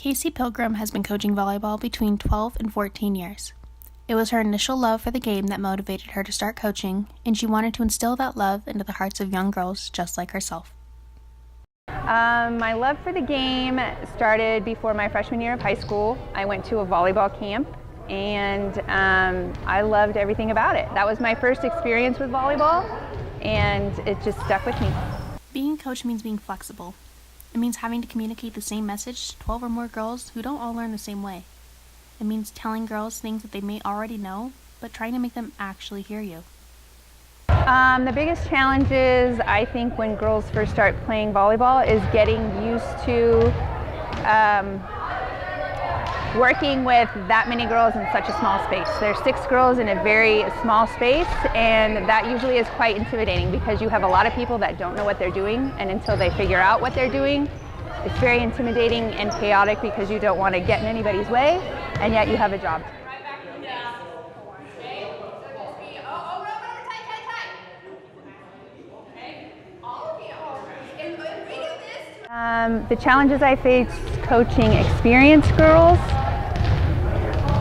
Kaci Pilgrim has been coaching volleyball between 12 and 14 years. It was her initial love for the game that motivated her to start coaching, and she wanted to instill that love into the hearts of young girls just like herself. My love for the game started before my freshman year of high school. I went to a volleyball camp and I loved everything about it. That was my first experience with volleyball and it just stuck with me. Being a coach means being flexible. It means having to communicate the same message to 12 or more girls who don't all learn the same way. It means telling girls things that they may already know, but trying to make them actually hear you. The biggest challenges, I think, when girls first start playing volleyball is getting used to working with that many girls in such a small space. There's 6 girls in a very small space, and that usually is quite intimidating because you have a lot of people that don't know what they're doing, and until they figure out what they're doing, it's very intimidating and chaotic because you don't want to get in anybody's way, and yet you have a job. The challenges I face coaching experienced girls,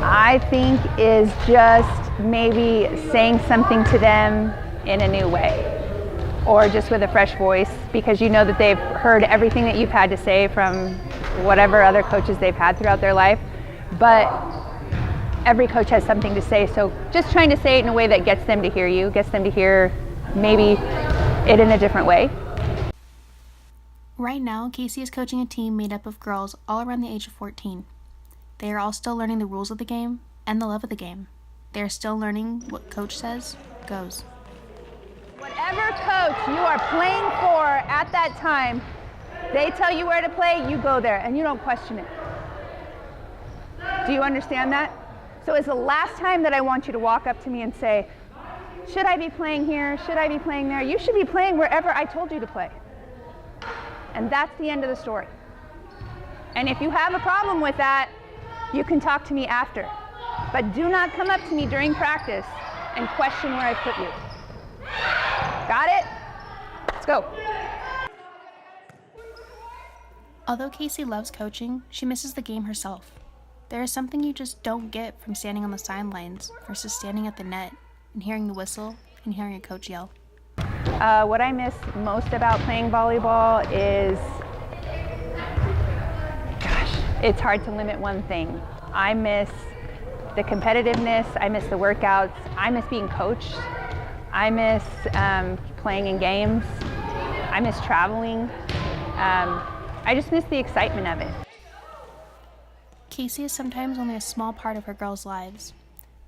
I think, is just maybe saying something to them in a new way or just with a fresh voice, because you know that they've heard everything that you've had to say from whatever other coaches they've had throughout their life, but every coach has something to say, so just trying to say it in a way that gets them to hear you, gets them to hear maybe it in a different way. Right now, Kaci is coaching a team made up of girls all around the age of 14. They are all still learning the rules of the game and the love of the game. They are still learning what coach says goes. Whatever coach you are playing for at that time, they tell you where to play, you go there, and you don't question it. Do you understand that? So it's the last time that I want you to walk up to me and say, should I be playing here? Should I be playing there? You should be playing wherever I told you to play. And that's the end of the story. And if you have a problem with that, you can talk to me after. But do not come up to me during practice and question where I put you. Got it? Let's go. Although Kaci loves coaching, she misses the game herself. There is something you just don't get from standing on the sidelines versus standing at the net and hearing the whistle and hearing a coach yell. What I miss most about playing volleyball is, it's hard to limit one thing. I miss the competitiveness, I miss the workouts, I miss being coached, I miss playing in games, I miss traveling. I just miss the excitement of it. Kaci is sometimes only a small part of her girls' lives,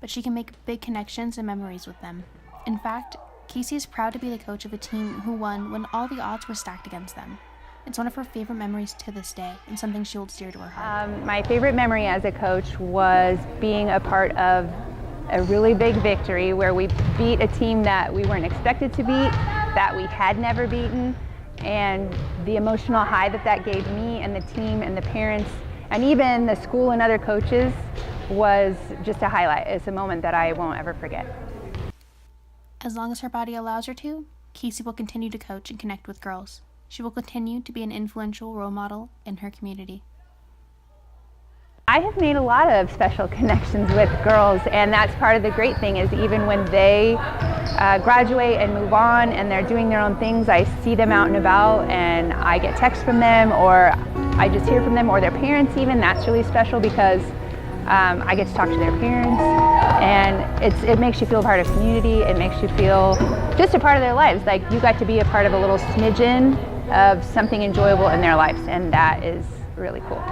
but she can make big connections and memories with them. In fact, Kaci is proud to be the coach of a team who won when all the odds were stacked against them. It's one of her favorite memories to this day and something she holds dear to her heart. My favorite memory as a coach was being a part of a really big victory where we beat a team that we weren't expected to beat, that we had never beaten, and the emotional high that that gave me and the team and the parents and even the school and other coaches was just a highlight. It's a moment that I won't ever forget. As long as her body allows her to, Kaci will continue to coach and connect with girls. She will continue to be an influential role model in her community. I have made a lot of special connections with girls, and that's part of the great thing is even when they graduate and move on and they're doing their own things, I see them out and about and I get texts from them or I just hear from them or their parents even. That's really special because I get to talk to their parents, and it makes you feel part of community. It makes you feel just a part of their lives. Like you got to be a part of a little smidgen of something enjoyable in their lives, and that is really cool.